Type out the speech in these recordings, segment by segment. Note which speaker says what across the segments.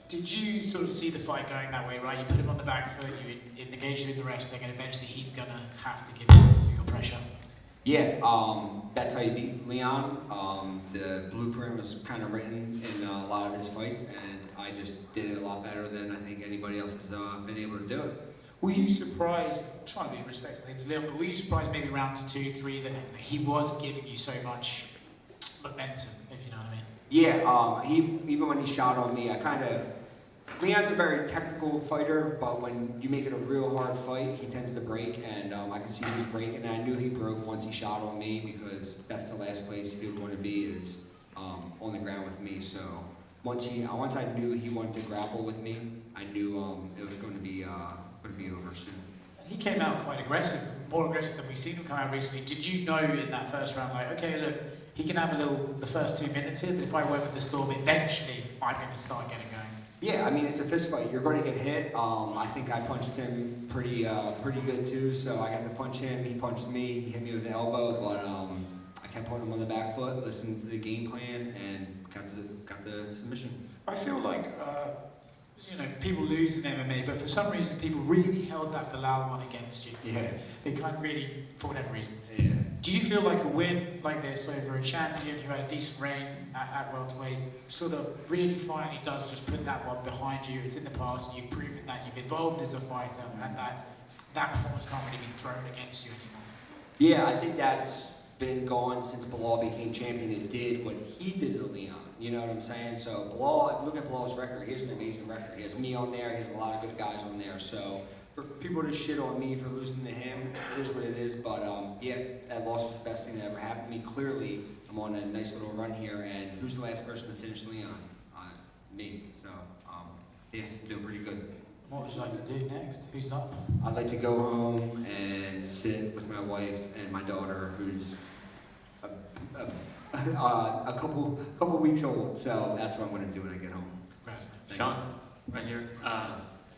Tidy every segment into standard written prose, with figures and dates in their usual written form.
Speaker 1: Did you sort of see the fight going that way, right? You put him on the back foot, you engage him in the wrestling, and eventually he's gonna have to give in to your pressure.
Speaker 2: Yeah, that's how you beat Leon. The blueprint was kind of written in a lot of his fights, and I just did it a lot better than I think anybody else has been able to do it.
Speaker 1: Were you surprised, trying to be respectful to Leon, but were you surprised maybe rounds 2, 3 that he was giving you so much momentum, if you know what I mean?
Speaker 2: Yeah, even when he shot on me, Leon's a very technical fighter, but when you make it a real hard fight, he tends to break, and I could see he was breaking, and I knew he broke once he shot on me because that's the last place he would want to be is on the ground with me. So once I knew he wanted to grapple with me, I knew it was going to be over soon.
Speaker 1: He came out quite aggressive, more aggressive than we've seen him come out recently. Did you know in that first round, like, okay, look, he can have the first 2 minutes here, but if I went with the storm, eventually I'm going to start getting going?
Speaker 2: Yeah, I mean, it's a fist fight. You're going to get hit. I think I punched him pretty good too. So I got to punch him. He punched me. He hit me with the elbow, but I kept putting him on the back foot, listened to the game plan, and got the submission.
Speaker 1: I feel like people lose in MMA, but for some reason people really held that Bilal one against you.
Speaker 2: Yeah.
Speaker 1: They kind of really, for whatever reason.
Speaker 2: Yeah.
Speaker 1: Do you feel like a win like this over a champion who had a decent reign at welterweight sort of really finally does just put that one behind you? It's in the past, you've proven that you've evolved as a fighter, and that performance can't really be thrown against you anymore?
Speaker 2: Yeah, I think that's been gone since Bilal became champion. It did what he did to Leon. You know what I'm saying? So Bilal, if you look at Bilal's record, he has an amazing record. He has me on there, he has a lot of good guys on there. So for people to shit on me for losing to him, it is what it is. But yeah, that loss was the best thing that ever happened to me. Clearly, I'm on a nice little run here, and who's the last person to finish Leon? Me. So yeah, doing pretty good.
Speaker 1: What would you like to do next? Who's up?
Speaker 2: I'd like to go home and sit with my wife and my daughter, who's a couple weeks old. So that's what I'm going to do when I get home.
Speaker 1: Congrats, man.
Speaker 3: Sean, right here.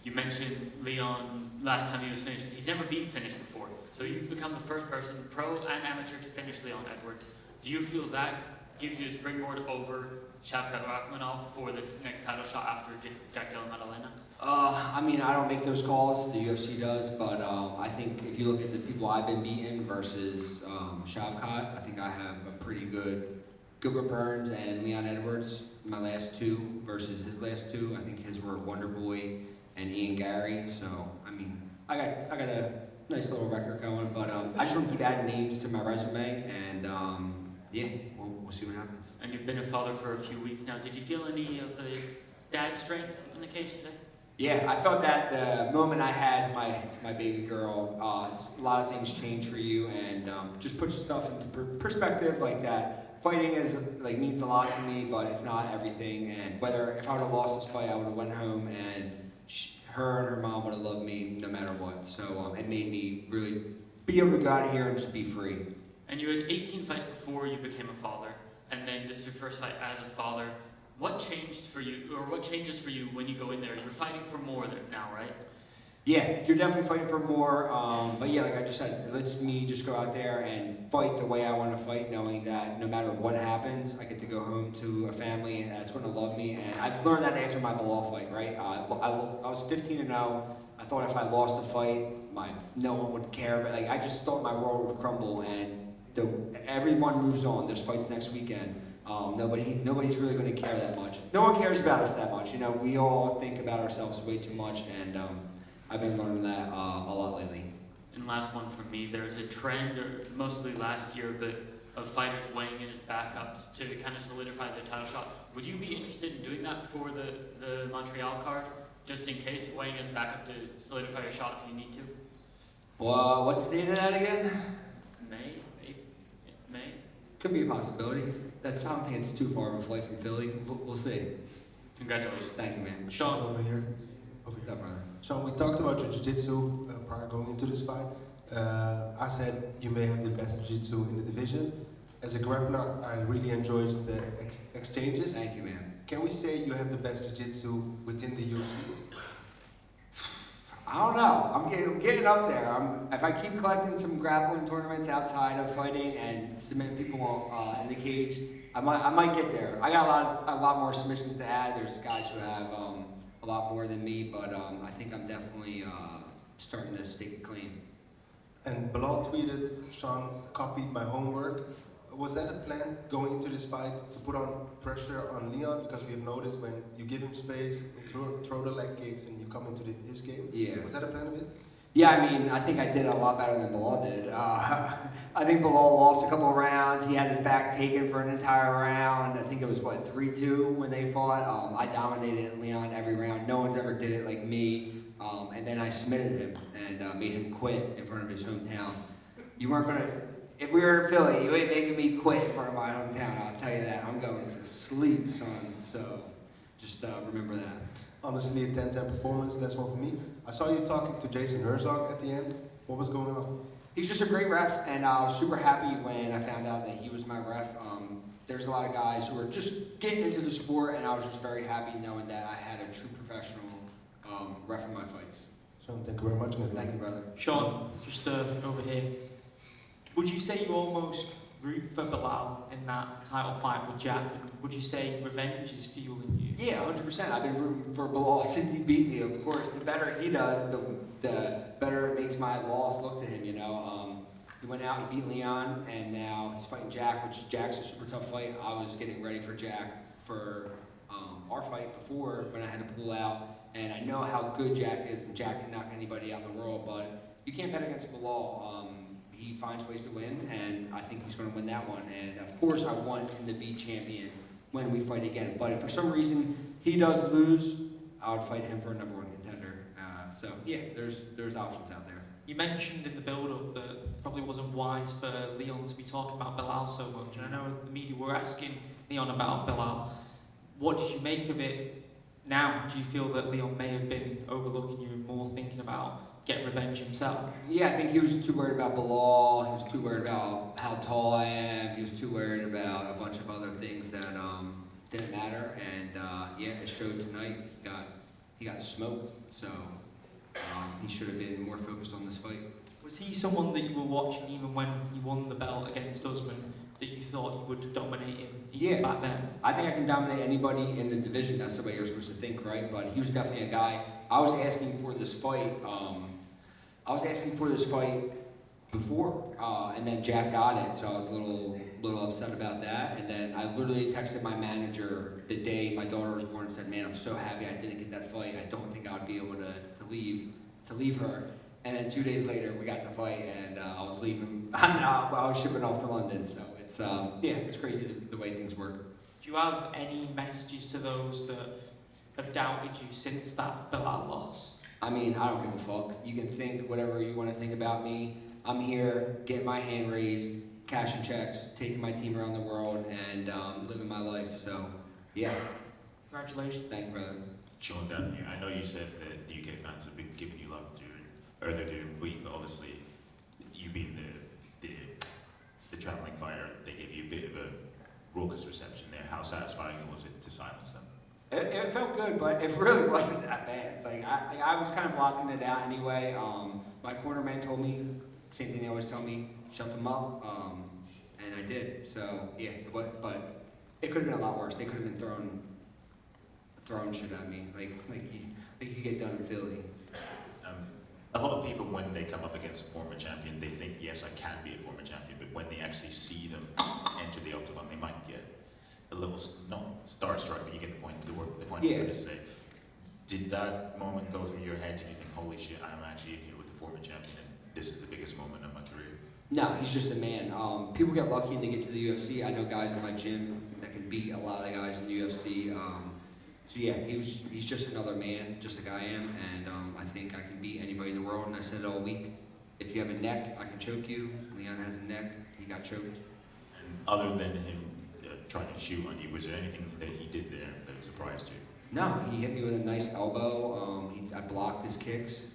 Speaker 3: You mentioned Leon last time he was finished. He's never been finished before. So you've become the first person, pro and amateur, to finish Leon Edwards. Do you feel that gives you a springboard over Shavkat Rakhmonov for the next title shot after Jack Della Maddalena?
Speaker 2: I mean, I don't make those calls. The UFC does, but I think if you look at the people I've been beating versus Shavkat, I think I have a pretty good Gilbert Burns and Leon Edwards. My last two versus his last two, I think his were Wonder Boy and Ian Gary. So I mean, I got a nice little record going, but I just want to keep adding names to my resume, and yeah, we'll see what happens.
Speaker 3: And you've been a father for a few weeks now. Did you feel any of the dad strength in the cage today?
Speaker 2: Yeah, I felt that the moment I had my baby girl, a lot of things change for you, and just put stuff into perspective like that. Fighting means a lot to me, but it's not everything. And if I would have lost this fight, I would have went home, and her and her mom would have loved me no matter what. So it made me really be able to go out of here and just be free.
Speaker 3: And you had 18 fights before you became a father, and then this is your first fight as a father. What changed for you, or what changes for you when you go in there? You're fighting for more there now, right?
Speaker 2: Yeah, you're definitely fighting for more. But yeah, like I just said, it lets me just go out there and fight the way I want to fight, knowing that no matter what happens, I get to go home to a family that's going to love me. And I've learned that after my Bilal fight, right? I was 15-0. I thought if I lost the fight, no one would care. But I just thought my world would crumble, and everyone moves on. There's fights next weekend. Nobody's really going to care that much. No one cares about us that much. You know, we all think about ourselves way too much, and I've been learning that a lot lately.
Speaker 3: And last one from me, there's a trend, mostly last year, but of fighters weighing in as backups to kind of solidify their title shot. Would you be interested in doing that for the Montreal card, just in case, weighing as backup to solidify your shot if you need to?
Speaker 2: Well, what's the date of that again?
Speaker 3: May?
Speaker 2: Could be a possibility. I don't think it's too far of a flight from Philly. We'll see.
Speaker 3: Congratulations.
Speaker 2: Thank you, man.
Speaker 4: Sean, over here.
Speaker 2: What's up, brother?
Speaker 4: Sean, we talked about your jiu-jitsu prior going into this fight. I said you may have the best jiu-jitsu in the division. As a grappler, I really enjoyed the exchanges.
Speaker 2: Thank you, man.
Speaker 4: Can we say you have the best jiu-jitsu within the UFC?
Speaker 2: I don't know. I'm getting up there. If I keep collecting some grappling tournaments outside of fighting and submitting people in the cage, I might get there. I got a lot more submissions to add. There's guys who have lot more than me, but I think I'm definitely starting to stake a claim.
Speaker 4: And Bilal tweeted, Sean copied my homework. Was that a plan going into this fight to put on pressure on Leon? Because we have noticed when you give him space, you throw the leg kicks, and you come into his game.
Speaker 2: Yeah.
Speaker 4: Was that a plan of it?
Speaker 2: Yeah, I mean, I think I did a lot better than Bilal did. I think Bilal lost a couple of rounds. He had his back taken for an entire round. I think it was, 3-2 when they fought. I dominated Leon every round. No one's ever did it like me. And then I submitted him and made him quit in front of his hometown. You weren't going to, if we were in Philly, you ain't making me quit in front of my hometown. I'll tell you that. I'm going to sleep, son. So just remember that.
Speaker 4: Honestly, a 10-10 performance, that's one for me. I saw you talking to Jason Herzog at the end. What was going on?
Speaker 2: He's just a great ref, and I was super happy when I found out that he was my ref. There's a lot of guys who are just getting into the sport, and I was just very happy knowing that I had a true professional ref in my fights.
Speaker 4: Sean, thank you very much. Good luck.
Speaker 2: Thank you, brother.
Speaker 1: Sean, just over here. Would you say you almost root for Bilal in that title fight with Jack? And would you say revenge is fueling you?
Speaker 2: Yeah, 100%. I've been rooting for Bilal since he beat me. Of course, the better he does, the better it makes my loss look to him. You know, he went out, he beat Leon, and now he's fighting Jack, which Jack's a super tough fight. I was getting ready for Jack for our fight before when I had to pull out, and I know how good Jack is, and Jack can knock anybody out in the world, but you can't bet against Bilal. He finds ways to win, and I think he's going to win that one. And of course, I want him to be champion when we fight again. But if for some reason he does lose, I would fight him for a #1 contender. So yeah, there's options out there.
Speaker 1: You mentioned in the build-up that it probably wasn't wise for Leon to be talking about Bilal so much, and I know the media were asking Leon about Bilal. What did you make of it now? Do you feel that Leon may have been overlooking you and more thinking about getting revenge himself?
Speaker 2: Yeah, I think he was too worried about Bilal. He was too worried about how tall I am. He was too worried about a bunch of other things that didn't matter. And yeah, it showed tonight. He got smoked. So he should have been more focused on this fight.
Speaker 1: Was he someone that you were watching even when he won the belt against Usman, that you thought you would dominate him even back then?
Speaker 2: I think I can dominate anybody in the division. That's the way you're supposed to think, right? But he was definitely a guy. I was asking for this fight. Before, and then Jack got it, so I was a little upset about that. And then I literally texted my manager the day my daughter was born and said, "Man, I'm so happy I didn't get that fight. I don't think I would be able to leave her." And then 2 days later, we got the fight, and I was leaving. I was shipping off to London, so it's crazy the way things work.
Speaker 1: Do you have any messages to those that have doubted you since that Bilal loss?
Speaker 2: I mean, I don't give a fuck. You can think whatever you want to think about me. I'm here, getting my hand raised, cashing checks, taking my team around the world, and living my life. So, yeah.
Speaker 1: Congratulations.
Speaker 2: Thank you, brother.
Speaker 5: Sean, down here, I know you said that the UK fans have been giving you love during the week, but obviously, you being the travelling fire, they gave you a bit of a raucous reception there. How satisfying was it to silence them?
Speaker 2: It felt good, but it really wasn't that bad. Like I was kind of blocking it out anyway. My cornerman told me, same thing they always tell me, shut them up, and I did. So yeah, but it could have been a lot worse. They could have been throwing shit at me, like you get done in Philly.
Speaker 5: A lot of people, when they come up against a former champion, they think, yes, I can be a former champion, but when they actually see them enter the octagon, they might get a little, not starstruck, but you get the point. The point I'm trying to say. Did that moment go through your head? Did you think, holy shit, I'm actually in here with the former champion, and this is the biggest moment of my career?
Speaker 2: No, he's just a man. People get lucky and they get to the UFC. I know guys in my gym that can beat a lot of the guys in the UFC. So yeah, he's just another man, just like I am, and I think I can beat anybody in the world. And I said it all week. If you have a neck, I can choke you. Leon has a neck. He got choked.
Speaker 5: And other than him trying to shoot on you, was there anything that he did there that surprised you?
Speaker 2: No, he hit me with a nice elbow. I blocked his kicks.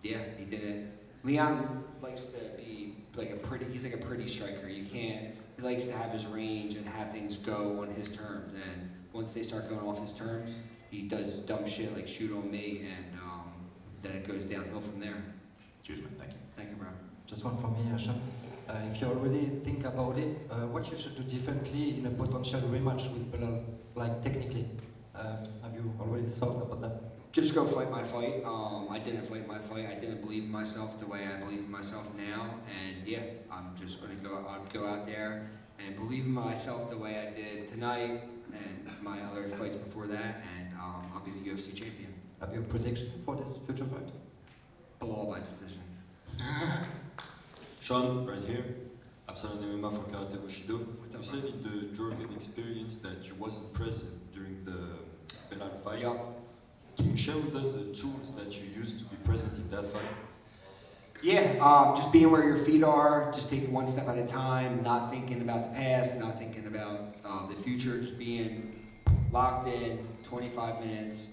Speaker 2: Yeah, he did it. Leon likes to be he's like a pretty striker. He likes to have his range and have things go on his terms. And once they start going off his terms, he does dumb shit like shoot on me, and then it goes downhill from there.
Speaker 5: Cheers, man. Thank you.
Speaker 2: Thank you, bro.
Speaker 6: Just one from me, Sean. If you already think about it, what you should do differently in a potential rematch with Bilal, like technically? Have you already thought about that?
Speaker 2: Just go fight my fight. I didn't fight my fight. I didn't believe in myself the way I believe in myself now. And yeah, I'm just gonna go out there and believe in myself the way I did tonight and my other fights before that. And I'll be the UFC champion.
Speaker 6: Have you a prediction for this future fight?
Speaker 2: Below by decision.
Speaker 7: Sean, right here, Absalon MMA for Karate Bushido.
Speaker 2: What's
Speaker 7: You
Speaker 2: up,
Speaker 7: said in the Jordan experience that you wasn't present during the Belal fight.
Speaker 2: Yup.
Speaker 7: Can you share with us the tools that you used to be present in that fight?
Speaker 2: Yeah, just being where your feet are, just taking one step at a time, not thinking about the past, not thinking about the future, just being locked in, 25 minutes,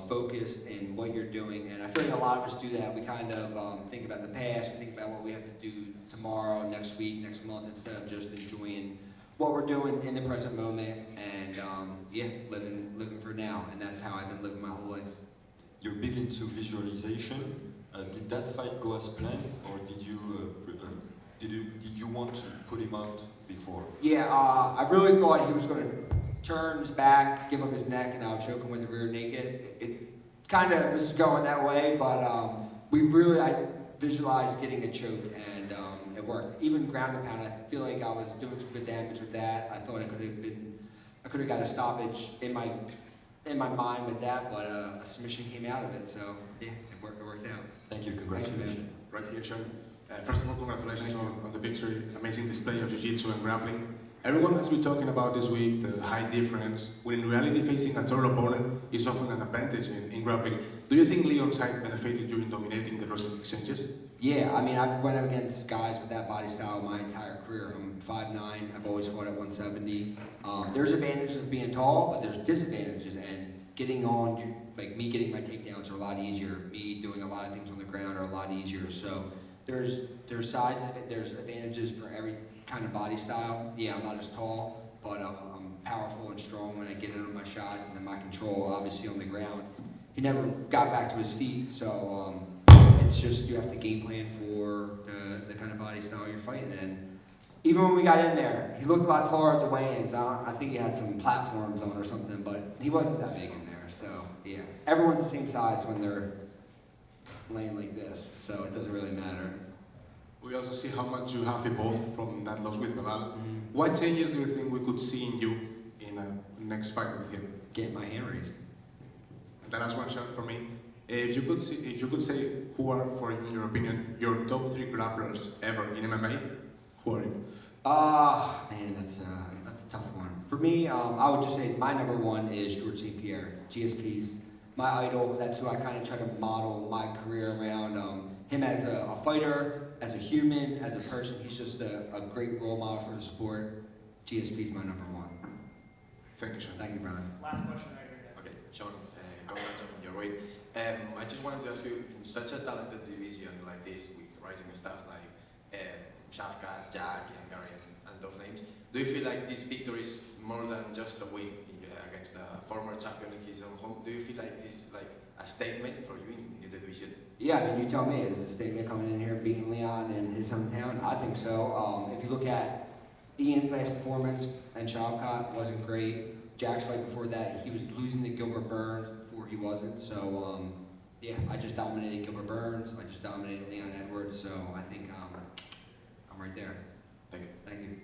Speaker 2: focused in what you're doing. And I feel like a lot of us do that. We kind of think about the past, we think about what we have to do tomorrow, next week, next month, instead of just enjoying what we're doing in the present moment and yeah, living for now. And that's how I've been living my whole life.
Speaker 7: You're big into visualization. Did that fight go as planned, or did you want to put him out before?
Speaker 2: Yeah, I really thought he was going to turn his back, give up his neck, and I would choke him with the rear naked. It kind of was going that way, but I visualized getting a choke, and it worked. Even ground and pound, I feel like I was doing some good damage with that. I thought I could have got a stoppage in my mind with that, but a submission came out of it, so yeah, it worked out.
Speaker 7: Thank you,
Speaker 2: Thank you,
Speaker 7: congratulations.
Speaker 2: man.
Speaker 8: Right here, Sean. First of all, congratulations on the victory. Amazing display of jiu-jitsu and grappling. Everyone has been talking about this week the high difference, when in reality facing a taller opponent is often an advantage in grappling. Do you think Leon's height benefited you in dominating the wrestling exchanges?
Speaker 2: Yeah, I mean, I've went up against guys with that body style my entire career. I'm 5'9", I've always fought at 170. There's advantages of being tall, but there's disadvantages, and getting on, like me getting my takedowns are a lot easier. Me doing a lot of things on the ground are a lot easier. So there's sides of it, there's advantages for every kind of body style. Yeah, I'm not as tall, but I'm powerful and strong when I get into my shots, and then my control, obviously on the ground. He never got back to his feet, so it's just you have to game plan for the kind of body style you're fighting. And even when we got in there, he looked a lot taller at the weigh-ins. I think he had some platforms on or something, but he wasn't that big in there. So yeah, everyone's the same size when they're laying like this, so it doesn't really matter.
Speaker 8: We also see how much you have evolved from that loss with Belal. What changes do you think we could see in you in a next fight with him?
Speaker 2: Get my hand raised.
Speaker 8: The last one, Sean, for me. If you could say who are, for in your opinion, your top 3 grapplers ever in MMA, who are you?
Speaker 2: Man, that's a tough one. For me, I would just say my number 1 is George St. Pierre. GSP's my idol. That's who I kind of try to model my career around. Him as a fighter, as a human, as a person. He's just a great role model for the sport. GSP's my number 1.
Speaker 8: Thank you, Sean.
Speaker 2: Thank you, brother.
Speaker 1: Last question right here.
Speaker 9: Okay, Sean, congrats on your weight. I just wanted to ask you, in such a talented division like this, with rising stars like Shafkat, Jack, and Gary, and those names, do you feel like this victory is more than just a win against a former champion in his own home? Do you feel like this is like a statement for you in the division?
Speaker 2: Yeah, I mean, you tell me, is a statement coming in here beating Leon in his hometown? I think so. If you look at Ian's last performance, and Shavkat wasn't great. Jack's fight before that, he was losing to Gilbert Burns before he wasn't. So, yeah, I just dominated Gilbert Burns. I just dominated Leon Edwards. So I think I'm right there.
Speaker 9: Thank you.
Speaker 2: Thank you.